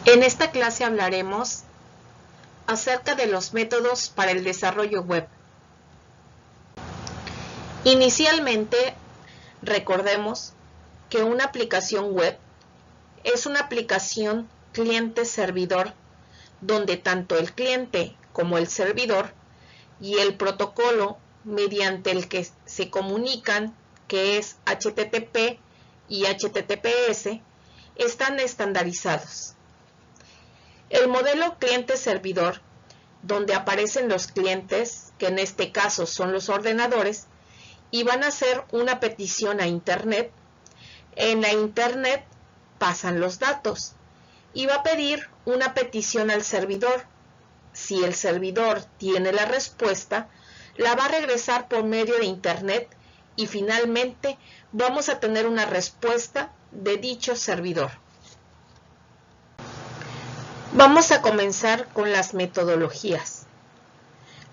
En esta clase hablaremos acerca de los métodos para el desarrollo web. Inicialmente, recordemos que una aplicación web es una aplicación cliente-servidor donde tanto el cliente como el servidor y el protocolo mediante el que se comunican, que es HTTP y HTTPS, están estandarizados. El modelo cliente-servidor, donde aparecen los clientes, que en este caso son los ordenadores, y van a hacer una petición a Internet. En la Internet pasan los datos y va a pedir una petición al servidor. Si el servidor tiene la respuesta, la va a regresar por medio de Internet y finalmente vamos a tener una respuesta de dicho servidor. Vamos a comenzar con las metodologías.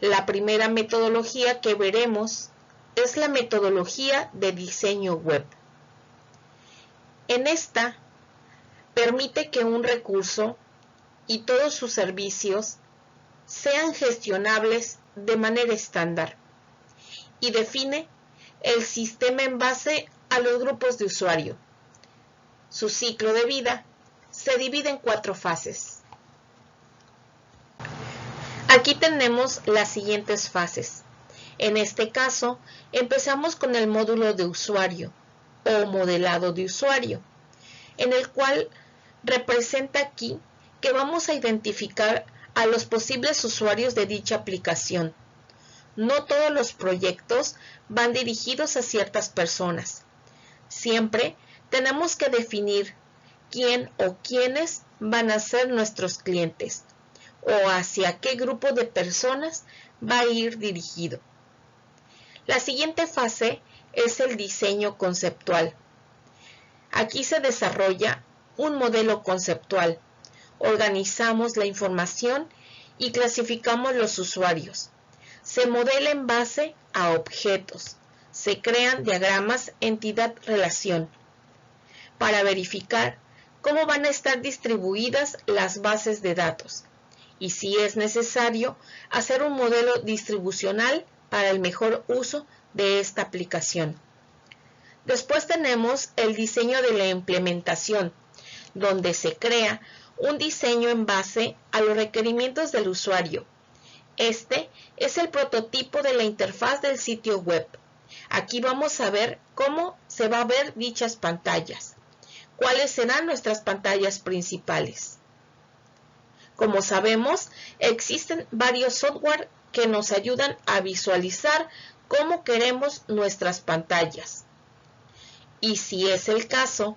La primera metodología que veremos es la metodología de diseño web. En esta permite que un recurso y todos sus servicios sean gestionables de manera estándar y define el sistema en base a los grupos de usuario. Su ciclo de vida se divide en 4 fases. Aquí tenemos las siguientes fases. En este caso, empezamos con el módulo de usuario o modelado de usuario, en el cual representa aquí que vamos a identificar a los posibles usuarios de dicha aplicación. No todos los proyectos van dirigidos a ciertas personas. Siempre tenemos que definir quién o quiénes van a ser nuestros clientes o hacia qué grupo de personas va a ir dirigido. La siguiente fase es el diseño conceptual. Aquí se desarrolla un modelo conceptual. Organizamos la información y clasificamos los usuarios. Se modela en base a objetos. Se crean diagramas entidad-relación para verificar cómo van a estar distribuidas las bases de datos y si es necesario hacer un modelo distribucional para el mejor uso de esta aplicación. Después tenemos el diseño de la implementación, donde se crea un diseño en base a los requerimientos del usuario. Este es el prototipo de la interfaz del sitio web. Aquí vamos a ver cómo se va a ver dichas pantallas. ¿Cuáles serán nuestras pantallas principales? Como sabemos, existen varios software que nos ayudan a visualizar cómo queremos nuestras pantallas. Y si es el caso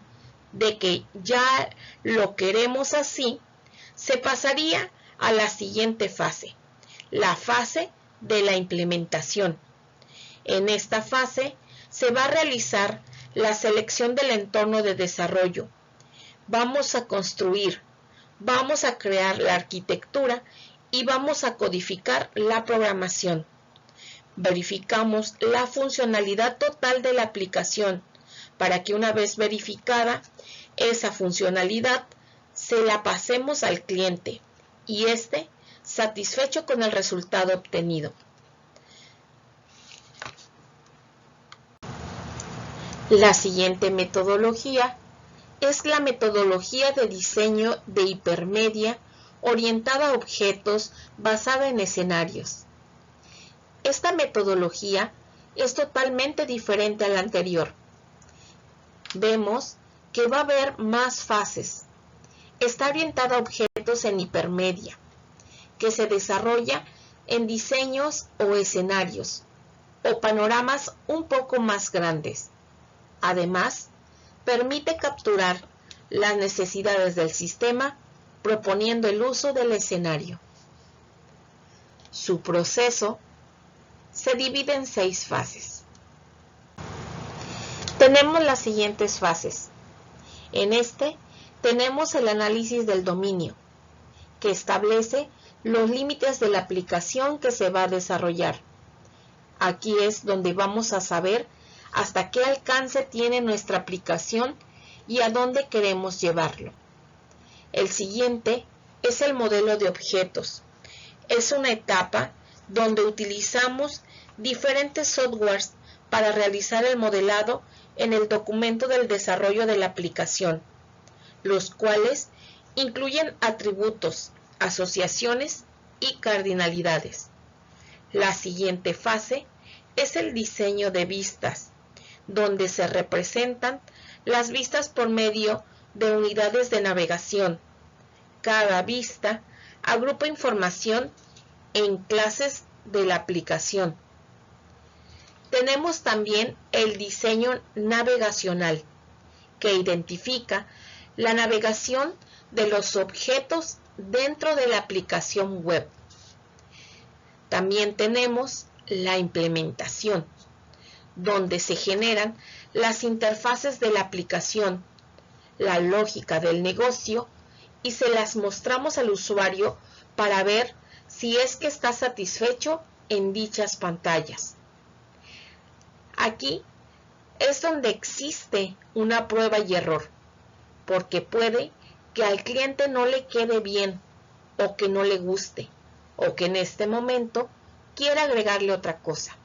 de que ya lo queremos así, se pasaría a la siguiente fase, la fase de la implementación. En esta fase se va a realizar la selección del entorno de desarrollo. Vamos a construir, vamos a crear la arquitectura y vamos a codificar la programación. Verificamos la funcionalidad total de la aplicación para que una vez verificada esa funcionalidad se la pasemos al cliente y éste satisfecho con el resultado obtenido. La siguiente metodología es la metodología de diseño de hipermedia orientada a objetos basada en escenarios. Esta metodología es totalmente diferente a la anterior. Vemos que va a haber más fases. Está orientada a objetos en hipermedia, que se desarrolla en diseños o escenarios, o panoramas un poco más grandes. Además, permite capturar las necesidades del sistema proponiendo el uso del escenario. Su proceso se divide en 6 fases. Tenemos las siguientes fases. En este tenemos el análisis del dominio, que establece los límites de la aplicación que se va a desarrollar. Aquí es donde vamos a saber hasta qué alcance tiene nuestra aplicación y a dónde queremos llevarlo. El siguiente es el modelo de objetos. Es una etapa donde utilizamos diferentes softwares para realizar el modelado en el documento del desarrollo de la aplicación, los cuales incluyen atributos, asociaciones y cardinalidades. La siguiente fase es el diseño de vistas, donde se representan las vistas por medio de unidades de navegación. Cada vista agrupa información en clases de la aplicación. Tenemos también el diseño navegacional, que identifica la navegación de los objetos dentro de la aplicación web. También tenemos la implementación, donde se generan las interfaces de la aplicación, la lógica del negocio, y se las mostramos al usuario para ver si es que está satisfecho en dichas pantallas. Aquí es donde existe una prueba y error, porque puede que al cliente no le quede bien, o que no le guste, o que en este momento quiera agregarle otra cosa.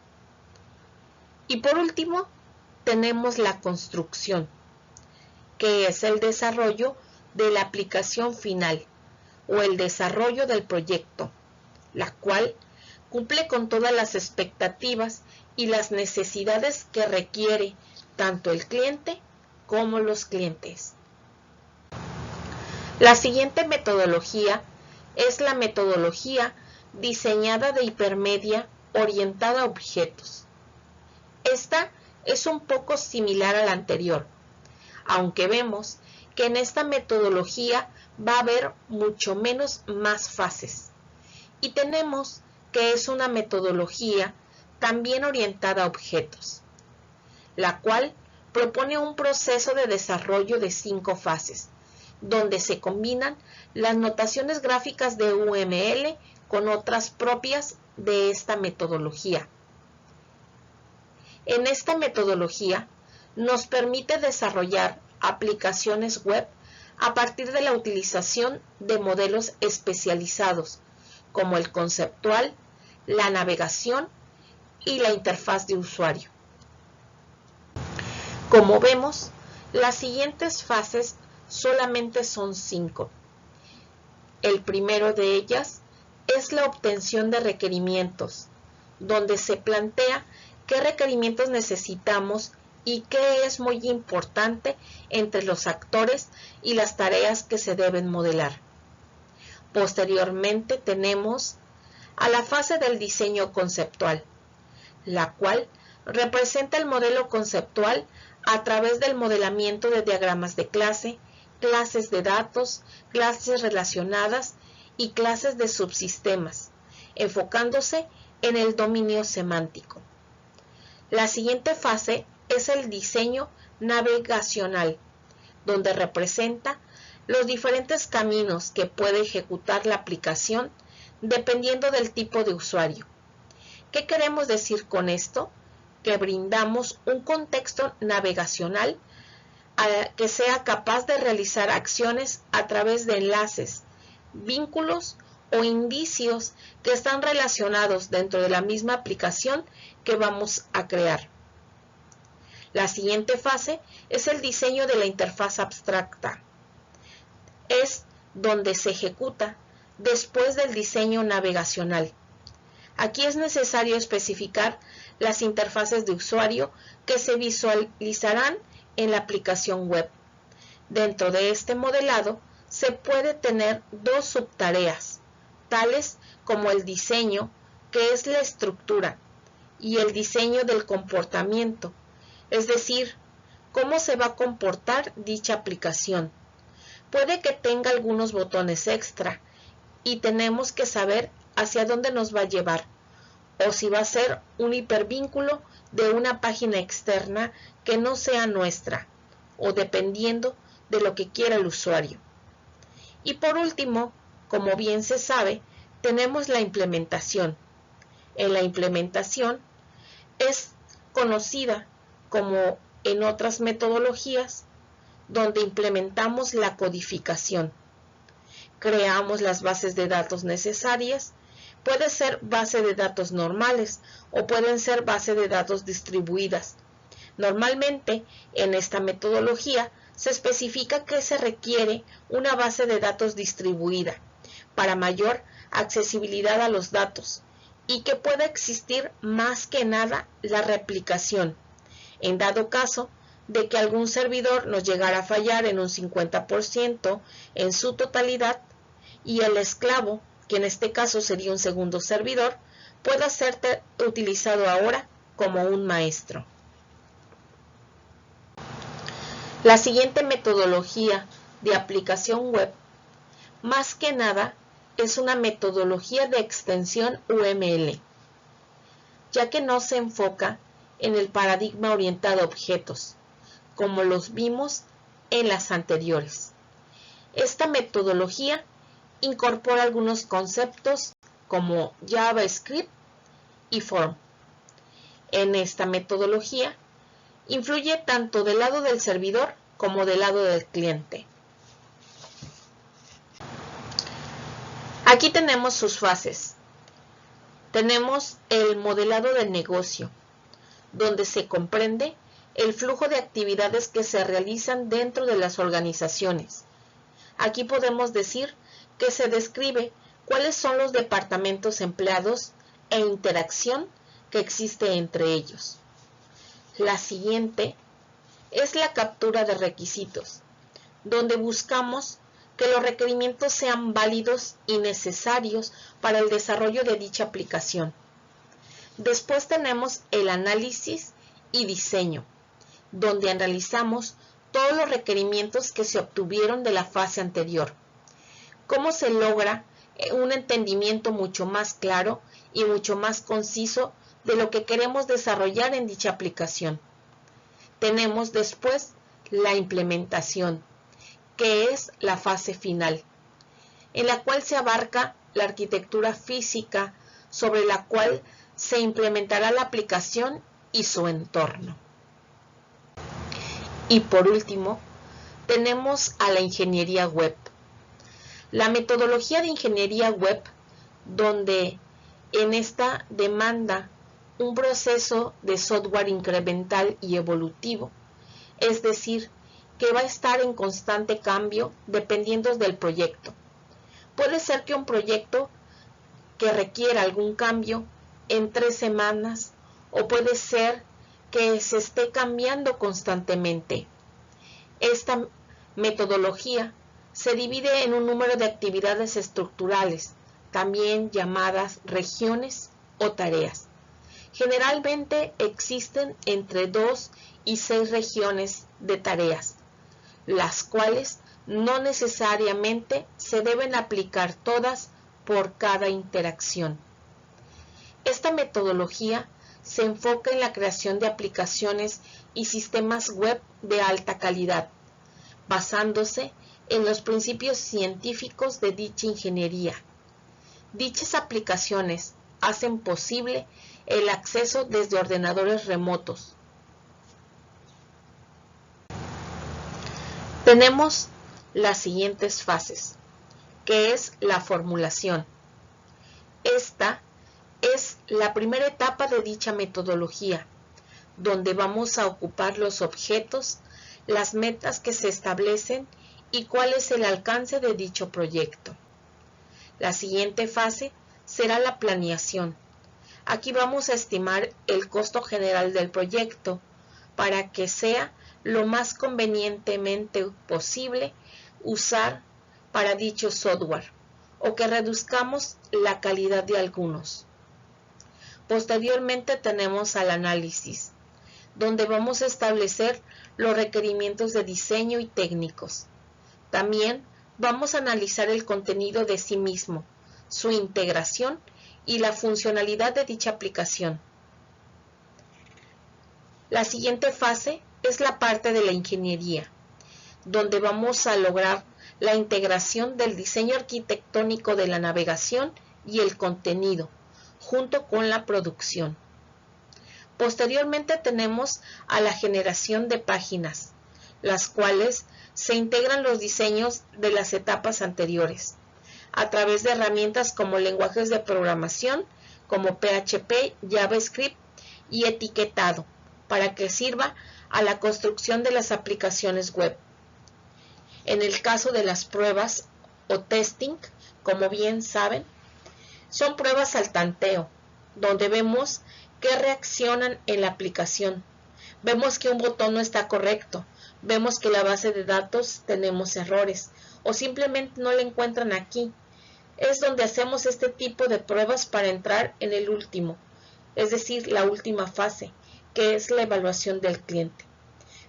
Y por último, tenemos la construcción, que es el desarrollo de la aplicación final o el desarrollo del proyecto, la cual cumple con todas las expectativas y las necesidades que requiere tanto el cliente como los clientes. La siguiente metodología es la metodología diseñada de hipermedia orientada a objetos. Esta es un poco similar a la anterior, aunque vemos que en esta metodología va a haber mucho más fases. Y tenemos que es una metodología también orientada a objetos, la cual propone un proceso de desarrollo de 5 fases, donde se combinan las notaciones gráficas de UML con otras propias de esta metodología. En esta metodología nos permite desarrollar aplicaciones web a partir de la utilización de modelos especializados, como el conceptual, la navegación y la interfaz de usuario. Como vemos, las siguientes fases solamente son 5. El primero de ellas es la obtención de requerimientos, donde se plantea qué requerimientos necesitamos y qué es muy importante entre los actores y las tareas que se deben modelar. Posteriormente tenemos a la fase del diseño conceptual, la cual representa el modelo conceptual a través del modelamiento de diagramas de clase, clases de datos, clases relacionadas y clases de subsistemas, enfocándose en el dominio semántico. La siguiente fase es el diseño navegacional, donde representa los diferentes caminos que puede ejecutar la aplicación dependiendo del tipo de usuario. ¿Qué queremos decir con esto? Que brindamos un contexto navegacional que sea capaz de realizar acciones a través de enlaces, vínculos o indicios que están relacionados dentro de la misma aplicación que vamos a crear. La siguiente fase es el diseño de la interfaz abstracta. Es donde se ejecuta después del diseño navegacional. Aquí es necesario especificar las interfaces de usuario que se visualizarán en la aplicación web. Dentro de este modelado se puede tener 2 subtareas, tales como el diseño, que es la estructura, y el diseño del comportamiento, es decir, cómo se va a comportar dicha aplicación. Puede que tenga algunos botones extra y tenemos que saber hacia dónde nos va a llevar, o si va a ser un hipervínculo de una página externa que no sea nuestra, o dependiendo de lo que quiera el usuario. Y por último, como bien se sabe, tenemos la implementación. En la implementación es conocida como en otras metodologías, donde implementamos la codificación. creamos las bases de datos necesarias. Puede ser base de datos normales o pueden ser base de datos distribuidas. Normalmente, en esta metodología, se especifica que se requiere una base de datos distribuida para mayor accesibilidad a los datos y que pueda existir más que nada la replicación. En dado caso de que algún servidor nos llegara a fallar en un 50% en su totalidad y el esclavo, que en este caso sería un segundo servidor, pueda ser utilizado ahora como un maestro. La siguiente metodología de aplicación web, más que nada, es una metodología de extensión UML, ya que no se enfoca en el paradigma orientado a objetos, como los vimos en las anteriores. Esta metodología incorpora algunos conceptos como JavaScript y Form. En esta metodología influye tanto del lado del servidor como del lado del cliente. Aquí tenemos sus fases. Tenemos el modelado del negocio, donde se comprende el flujo de actividades que se realizan dentro de las organizaciones. Aquí podemos decir que se describe cuáles son los departamentos empleados e interacción que existe entre ellos. La siguiente es la captura de requisitos, donde buscamos que los requerimientos sean válidos y necesarios para el desarrollo de dicha aplicación. Después tenemos el análisis y diseño, donde analizamos todos los requerimientos que se obtuvieron de la fase anterior. Cómo se logra un entendimiento mucho más claro y mucho más conciso de lo que queremos desarrollar en dicha aplicación. Tenemos después la implementación, que es la fase final, en la cual se abarca la arquitectura física sobre la cual se implementará la aplicación y su entorno. Y por último, tenemos a la ingeniería web. La metodología de ingeniería web, donde en esta demanda un proceso de software incremental y evolutivo, es decir, que va a estar en constante cambio dependiendo del proyecto. Puede ser que un proyecto que requiera algún cambio en 3 semanas o puede ser que se esté cambiando constantemente. Esta metodología se divide en un número de actividades estructurales, también llamadas regiones o tareas. Generalmente existen entre 2 y 6 regiones de tareas, las cuales no necesariamente se deben aplicar todas por cada interacción. Esta metodología se enfoca en la creación de aplicaciones y sistemas web de alta calidad, basándose en los principios científicos de dicha ingeniería. Dichas aplicaciones hacen posible el acceso desde ordenadores remotos. Tenemos las siguientes fases, que es la formulación. Esta es la primera etapa de dicha metodología, donde vamos a ocupar los objetos, las metas que se establecen y cuál es el alcance de dicho proyecto. La siguiente fase será la planeación. Aquí vamos a estimar el costo general del proyecto para que sea lo más convenientemente posible usar para dicho software o que reduzcamos la calidad de algunos. Posteriormente tenemos al análisis, donde vamos a establecer los requerimientos de diseño y técnicos. También vamos a analizar el contenido de sí mismo, su integración y la funcionalidad de dicha aplicación. La siguiente fase es la parte de la ingeniería, donde vamos a lograr la integración del diseño arquitectónico de la navegación y el contenido, junto con la producción. Posteriormente tenemos a la generación de páginas, las cuales se integran los diseños de las etapas anteriores. a través de herramientas como lenguajes de programación, como PHP, JavaScript y etiquetado, para que sirva a la construcción de las aplicaciones web. En el caso de las pruebas o testing, como bien saben, son pruebas al tanteo, donde vemos que reaccionan en la aplicación. Vemos que un botón no está correcto, vemos que la base de datos tenemos errores, o simplemente no la encuentran aquí. Es donde hacemos este tipo de pruebas para entrar en el último, es decir, la última fase, que es la evaluación del cliente.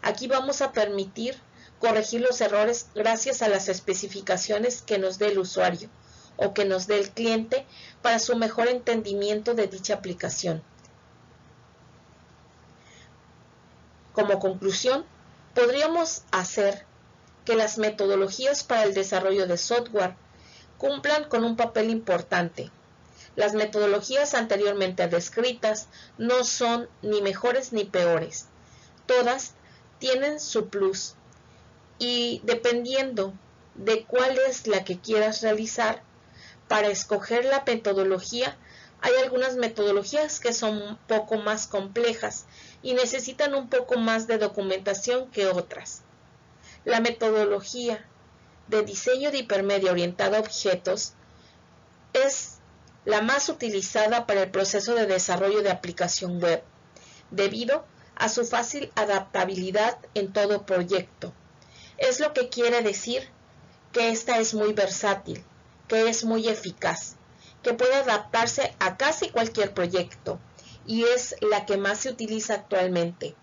Aquí vamos a permitir corregir los errores gracias a las especificaciones que nos dé el usuario o que nos dé el cliente para su mejor entendimiento de dicha aplicación. Como conclusión, podríamos hacer que las metodologías para el desarrollo de software cumplan con un papel importante. Las metodologías anteriormente descritas no son ni mejores ni peores. Todas tienen su plus y dependiendo de cuál es la que quieras realizar, para escoger la metodología, hay algunas metodologías que son un poco más complejas y necesitan un poco más de documentación que otras. La metodología de diseño de hipermedia orientada a objetos es la más utilizada para el proceso de desarrollo de aplicación web, debido a su fácil adaptabilidad en todo proyecto. Es lo que quiere decir que esta es muy versátil, que es muy eficaz, que puede adaptarse a casi cualquier proyecto y es la que más se utiliza actualmente.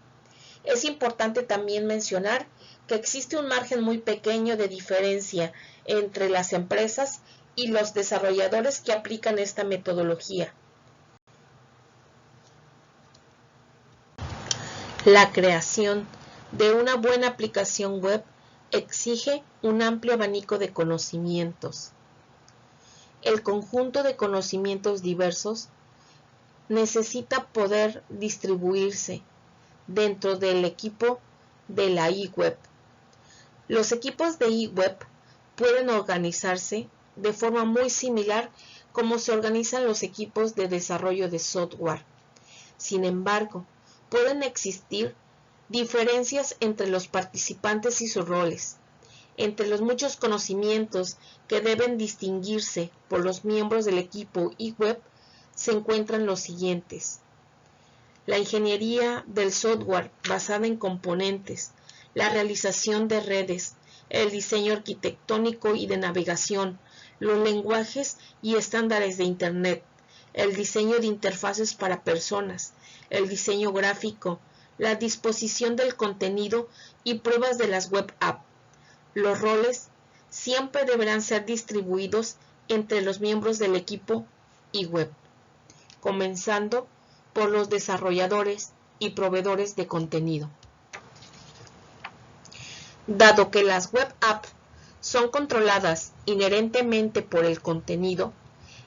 Es importante también mencionar que existe un margen muy pequeño de diferencia entre las empresas y los desarrolladores que aplican esta metodología. La creación de una buena aplicación web exige un amplio abanico de conocimientos. El conjunto de conocimientos diversos necesita poder distribuirse dentro del equipo de la eWeb. Los equipos de eWeb pueden organizarse de forma muy similar como se organizan los equipos de desarrollo de software. Sin embargo, pueden existir diferencias entre los participantes y sus roles. Entre los muchos conocimientos que deben distinguirse por los miembros del equipo eWeb se encuentran los siguientes: la ingeniería del software basada en componentes, la realización de redes, el diseño arquitectónico y de navegación, los lenguajes y estándares de Internet, el diseño de interfaces para personas, el diseño gráfico, la disposición del contenido y pruebas de las web apps. Los roles siempre deberán ser distribuidos entre los miembros del equipo eWeb, comenzando por los desarrolladores y proveedores de contenido. Dado que las web apps son controladas inherentemente por el contenido,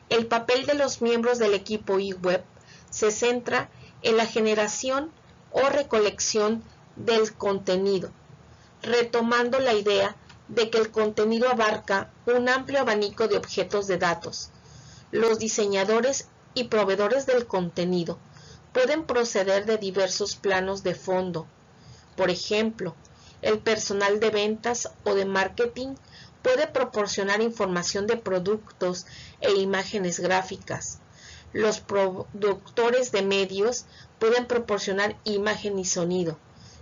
el papel de los miembros del equipo eWeb se centra en la generación o recolección del contenido, retomando la idea de que el contenido abarca un amplio abanico de objetos de datos. Los diseñadores y proveedores del contenido pueden proceder de diversos planos de fondo. Por ejemplo, el personal de ventas o de marketing puede proporcionar información de productos e imágenes gráficas. Los productores de medios pueden proporcionar imagen y sonido.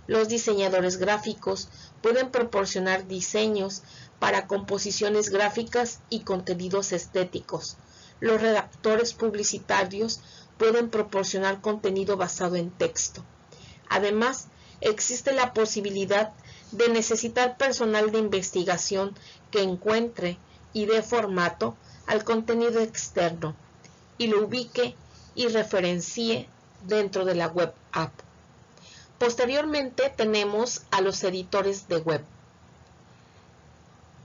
Los diseñadores gráficos pueden proporcionar diseños para composiciones gráficas y contenidos estéticos. Los redactores publicitarios pueden proporcionar contenido basado en texto. Además, existe la posibilidad de necesitar personal de investigación que encuentre y dé formato al contenido externo y lo ubique y referencie dentro de la web app. Posteriormente tenemos a los editores de web.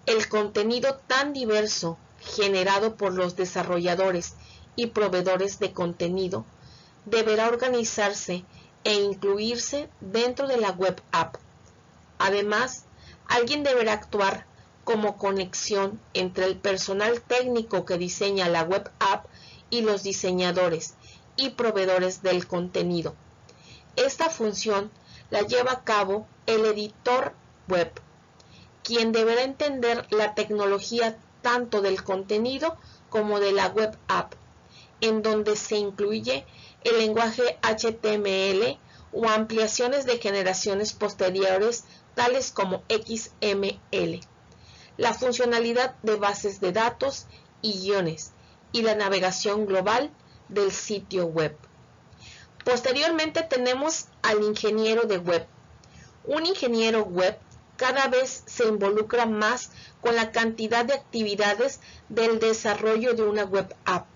El contenido tan diverso generado por los desarrolladores y proveedores de contenido deberá organizarse e incluirse dentro de la web app. Además, alguien deberá actuar como conexión entre el personal técnico que diseña la web app y los diseñadores y proveedores del contenido. Esta función la lleva a cabo el editor web, quien deberá entender la tecnología tanto del contenido como de la web app, en donde se incluye el lenguaje HTML o ampliaciones de generaciones posteriores tales como XML, la funcionalidad de bases de datos y guiones y la navegación global del sitio web. Posteriormente tenemos al ingeniero de web. Un ingeniero web cada vez se involucra más con la cantidad de actividades del desarrollo de una web app,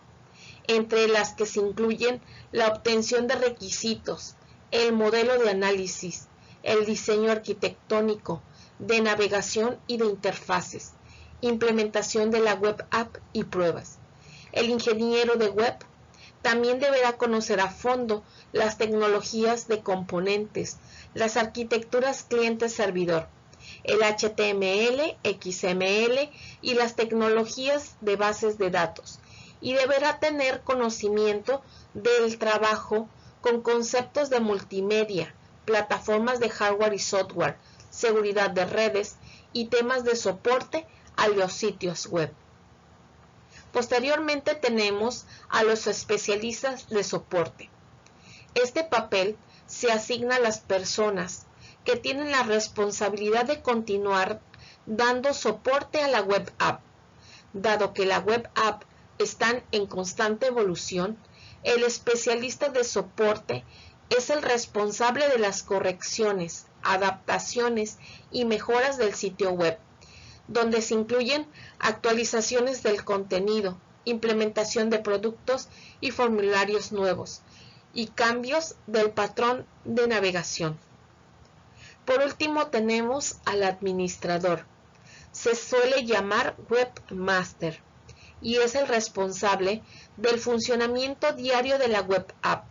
entre las que se incluyen la obtención de requisitos, el modelo de análisis, el diseño arquitectónico, de navegación y de interfaces, implementación de la web app y pruebas. El ingeniero de web también deberá conocer a fondo las tecnologías de componentes, las arquitecturas cliente-servidor, el HTML, XML y las tecnologías de bases de datos, y deberá tener conocimiento del trabajo con conceptos de multimedia, plataformas de hardware y software, seguridad de redes y temas de soporte a los sitios web. Posteriormente tenemos a los especialistas de soporte. Este papel se asigna a las personas que tienen la responsabilidad de continuar dando soporte a la web app. Dado que la web app están en constante evolución, el especialista de soporte es el responsable de las correcciones, adaptaciones y mejoras del sitio web, donde se incluyen actualizaciones del contenido, implementación de productos y formularios nuevos, y cambios del patrón de navegación. Por último tenemos al administrador. Se suele llamar webmaster y es el responsable del funcionamiento diario de la web app,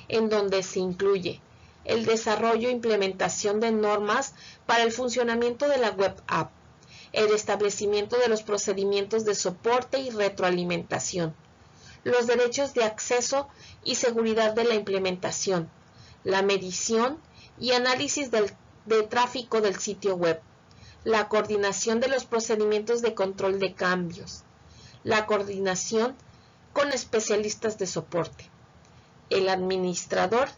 en donde se incluye el desarrollo e implementación de normas para el funcionamiento de la web app, el establecimiento de los procedimientos de soporte y retroalimentación, los derechos de acceso y seguridad de la implementación, la medición y análisis de tráfico del sitio web, la coordinación de los procedimientos de control de cambios, la coordinación con especialistas de soporte. El administrador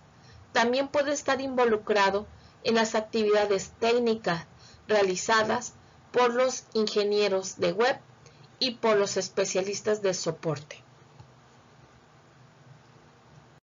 también puede estar involucrado en las actividades técnicas realizadas por los ingenieros de web y por los especialistas de soporte.